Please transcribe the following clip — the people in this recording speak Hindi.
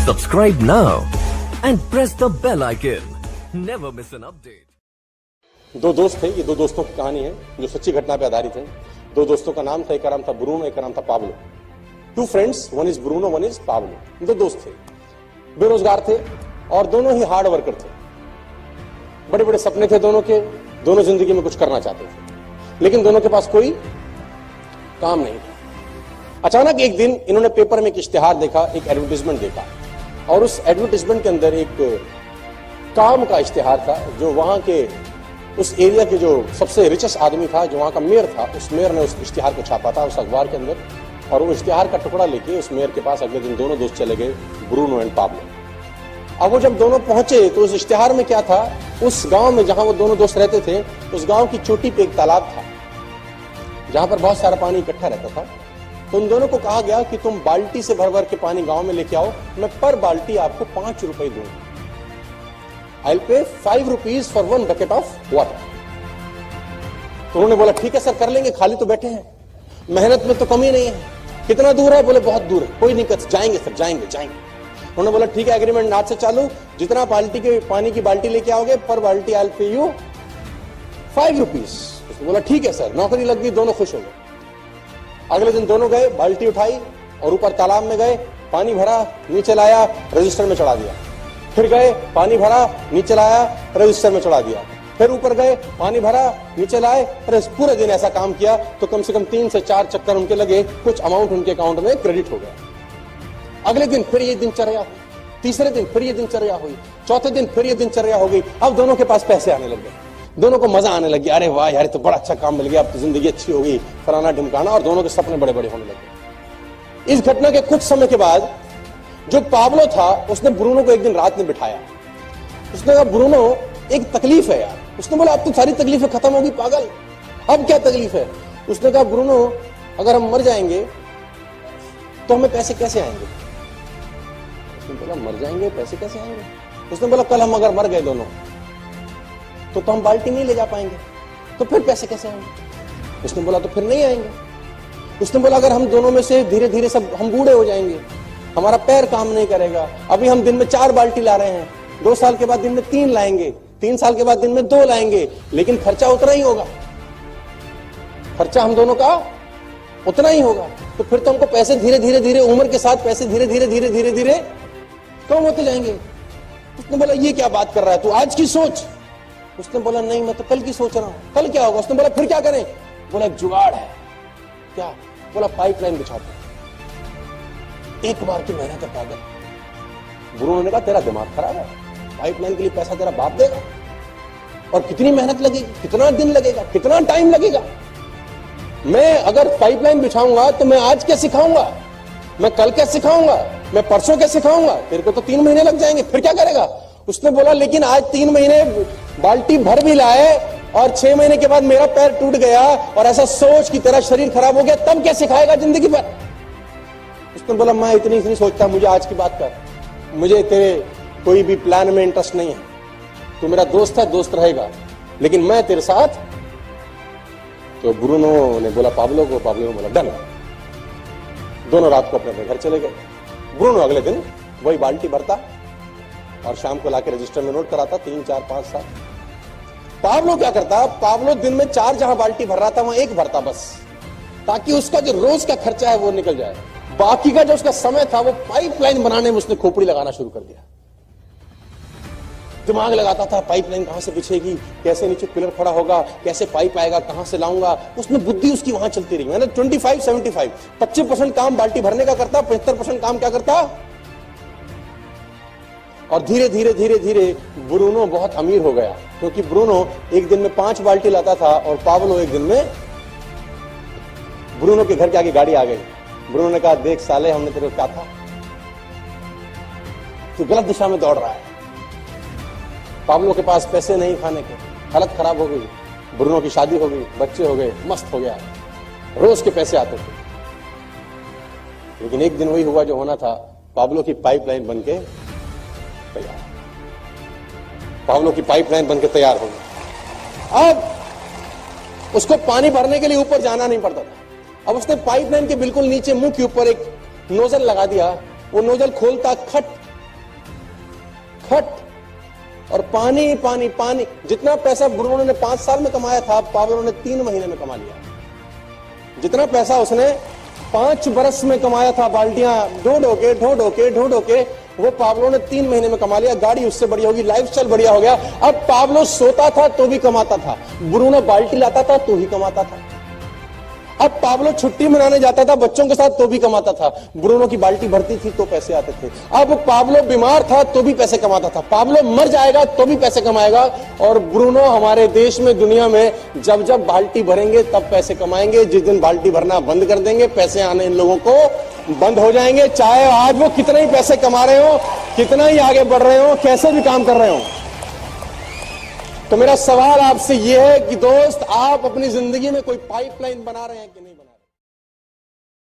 Subscribe now and press the bell icon. Never miss an update. दो दोस्त थे, ये दो दोस्तों की कहानी है जो सच्ची घटना पे आधारित है। दो दोस्तों का नाम था, एक का नाम था ब्रूनो, एक का नाम था Pablo. Two friends, one is Bruno, one is Pablo. दो दोस्त थे, बेरोजगार थे और दोनों ही हार्ड वर्कर थे। बड़े बड़े सपने थे दोनों के, दोनों जिंदगी में कुछ करना चाहते थे, लेकिन दोनों के पास कोई काम नहीं था। अचानक एक दिन इन्होंने पेपर में एक इश्तिहार देखा, एक एडवर्टाइजमेंट देखा, और उस एडवर्टाइजमेंट के अंदर एक काम का इश्तिहार था जो वहां के उस एरिया के जो सबसे रिचेस्ट आदमी था, जो वहां का मेयर था, उस मेयर ने उस इश्तिहार को छापा था उस अखबार के अंदर। और वो इश्तिहार का टुकड़ा लेके उस मेयर के पास अगले दिन दोनों दोस्त चले गए, ब्रूनो एंड पाब्लो। अब वो जब दोनों पहुंचे तो उस इश्तिहार में क्या था, उस गांव में जहां वो दोनों दोस्त रहते थे, उस गांव की चोटी पे एक तालाब था जहां पर बहुत सारा पानी इकट्ठा रहता था। तो उन दोनों को कहा गया कि तुम बाल्टी से भर भर के पानी गांव में लेके आओ, मैं पर बाल्टी आपको 5 रुपए दूंगा। I will pay 5 rupees for 1 bucket of water. तो उन्होंने बोला ठीक है सर, कर लेंगे, खाली तो बैठे हैं, मेहनत में तो कमी नहीं है। कितना दूर है? बोले बहुत दूर है। कोई नहीं, जाएंगे सर, जाएंगे जाएंगे। उन्होंने बोला ठीक है, एग्रीमेंट आज से चालू, जितना बाल्टी के पानी की बाल्टी लेके आओगे पर बाल्टी I will pay you 5 rupees. बोला ठीक है सर, नौकरी लग गई, दोनों खुश हो गए। अगले दिन दोनों गए, बाल्टी उठाई और ऊपर तालाब में गए, पानी भरा, नीचे लाया, रजिस्टर में चढ़ा दिया। फिर गए, पानी भरा, नीचे लाया, रजिस्टर में चढ़ा दिया। फिर ऊपर गए, पानी भरा, नीचे लाए। पूरे दिन ऐसा काम किया तो कम से कम 3 से 4 चक्कर उनके लगे, कुछ अमाउंट उनके अकाउंट में क्रेडिट हो गया। अगले दिन फिर ये दिनचर्या हुई, तीसरे दिन फिर ये दिनचर्या हुई, चौथे दिन फिर ये दिनचर्या हो गई। अब दोनों के पास पैसे आने लग गए, दोनों को मजा आने लग गया। अरे वाह यार, तो बड़ा अच्छा काम मिल गया, अब तो जिंदगी अच्छी हो गई, फलाना ढिमकाना, और दोनों के सपने बड़े बड़े होने लगे। इस घटना के कुछ समय के बाद जो पाब्लो था उसने ब्रूनो को एक दिन रात में बिठाया। उसने कहा ब्रूनो, एक तकलीफ है यार। उसने बोला अब तो सारी तकलीफें खत्म होगी पागल, अब क्या तकलीफ है? उसने कहा ब्रूनो, अगर हम मर जाएंगे तो हमें पैसे कैसे आएंगे? उसने बोला मर जाएंगे, पैसे कैसे आएंगे? उसने बोला कल हम अगर मर गए दोनों तो हम बाल्टी नहीं ले जा पाएंगे, तो फिर पैसे कैसे आएंगे? उसने बोला तो फिर नहीं आएंगे। उसने बोला अगर हम दोनों में से धीरे धीरे सब हम बूढ़े हो जाएंगे, हमारा पैर काम नहीं करेगा, अभी हम दिन में 4 बाल्टी ला रहे हैं, 2 साल के बाद दिन में 3 लाएंगे, 3 साल के बाद दिन में 2 लाएंगे, लेकिन खर्चा उतना ही होगा, खर्चा हम दोनों का उतना ही होगा। तो फिर तो हमको पैसे धीरे धीरे धीरे, उम्र के साथ पैसे धीरे धीरे धीरे धीरे धीरे कम होते जाएंगे। उसने बोला ये क्या बात कर रहा है तू, आज की सोच। उसने बोला नहीं, मैं तो कल की सोच रहा हूं, कल क्या होगा? उसने बोला फिर क्या करें? बोला एक जुगाड़ है। क्या? बोला पाइपलाइन बिछाते हैं, एक बार की मेहनत है पागल। ब्रूनो ने कहा तेरा दिमाग खराब है, पाइपलाइन के लिए पैसा तेरा बाप देगा, और कितनी मेहनत लगेगी, कितना दिन लगेगा, कितना टाइम लगेगा? मैं अगर पाइपलाइन बिछाऊंगा तो मैं आज क्या सिखाऊंगा, मैं कल क्या सिखाऊंगा, मैं परसों क्या सिखाऊंगा? तेरे को तो 3 महीने लग जाएंगे, फिर क्या करेगा? उसने बोला लेकिन आज 3 महीने बाल्टी भर भी लाए और 6 महीने के बाद मेरा पैर टूट गया और ऐसा सोच की तेरा शरीर खराब हो गया, तब क्या सिखाएगा जिंदगी भर? उसने बोला मैं इतनी नहीं सोचता, मुझे आज की बात कर, मुझे तेरे कोई भी प्लान में इंटरेस्ट नहीं है, तू मेरा दोस्त है, दोस्त रहेगा, लेकिन मैं तेरे साथ। तो ब्रूनो ने बोला पाब्लो को, पाब्लो ने बोला डन। दोनों रात को अपने घर चले गए। ब्रूनो अगले दिन वही बाल्टी भरता और शाम को लाके रजिस्टर में नोट कराता, 3, 4, 5 7। पाब्लो क्या करता, पाब्लो दिन में 4 जहां बाल्टी भर रहा था वहां 1 भरता बस, ताकि उसका जो रोज का खर्चा है वो निकल जाए। बाकी का जो उसका समय था वो पाइपलाइन बनाने में उसने खोपड़ी लगाना शुरू कर दिया। दिमाग लगाता था पाइपलाइन कहां से बिछेगी, कैसे नीचे पिलर खड़ा होगा, कैसे पाइप आएगा, कहां से लाऊंगा। उसमें बुद्धि उसकी वहां चलती रही। मैंने 25-75 25% काम बाल्टी भरने का करता, 75% काम क्या करता। और धीरे धीरे धीरे धीरे ब्रूनो बहुत अमीर हो गया, क्योंकि ब्रूनो एक दिन में 5 बाल्टी लाता था और पाब्लो एक दिन में। ब्रूनो के घर के आगे गाड़ी आ गई। ब्रूनो ने कहा देख साले, हमने तेरे को कहा था, तू गलत दिशा में दौड़ रहा है। पाब्लो के पास पैसे नहीं खाने के, हालत खराब हो गई, ब्रूनो की शादी हो गई, बच्चे हो गए, मस्त हो गया, रोज के पैसे आते थे। लेकिन एक दिन वही हुआ जो होना था, पाब्लो की पाइपलाइन बनके तैयार, पाब्लो की पाइपलाइन बनके तैयार हो गई। अब उसको पानी भरने के लिए ऊपर जाना नहीं पड़ता था। अब उसने पाइपलाइन के बिल्कुल नीचे मुंह के ऊपर एक नोजल लगा दिया। वो नोजल खोलता खट, फट और पानी पानी पानी। जितना पैसा ब्रूनो ने 5 साल में कमाया था, पाब्लो ने 3 महीने में कमा लिया। जितना पैसा उसने 5 बरस में कमाया था, बाल्टियां ढो ढो के, वो पाब्लो ने 3 महीने में कमा लिया। गाड़ी उससे बढ़िया होगी, लाइफस्टाइल बढ़िया हो गया। अब पाब्लो सोता था तो भी कमाता था, ब्रूनो बाल्टी लाता था तो ही कमाता था। अब पाब्लो छुट्टी मनाने जाता था बच्चों के साथ तो भी कमाता था, ब्रूनो की बाल्टी भरती थी तो पैसे आते थे। अब पाब्लो बीमार था तो भी पैसे कमाता था, पाब्लो मर जाएगा तो भी पैसे कमाएगा। और ब्रूनो हमारे देश में, दुनिया में जब जब बाल्टी भरेंगे तब पैसे कमाएंगे। जिस दिन बाल्टी भरना बंद कर देंगे, पैसे आने इन लोगों को बंद हो जाएंगे। चाहे आज वो कितने ही पैसे कमा रहे हो, कितना ही आगे बढ़ रहे हो, कैसे भी काम कर रहे हो। तो मेरा सवाल आपसे यह है कि दोस्त, आप अपनी जिंदगी में कोई पाइपलाइन बना रहे हैं कि नहीं?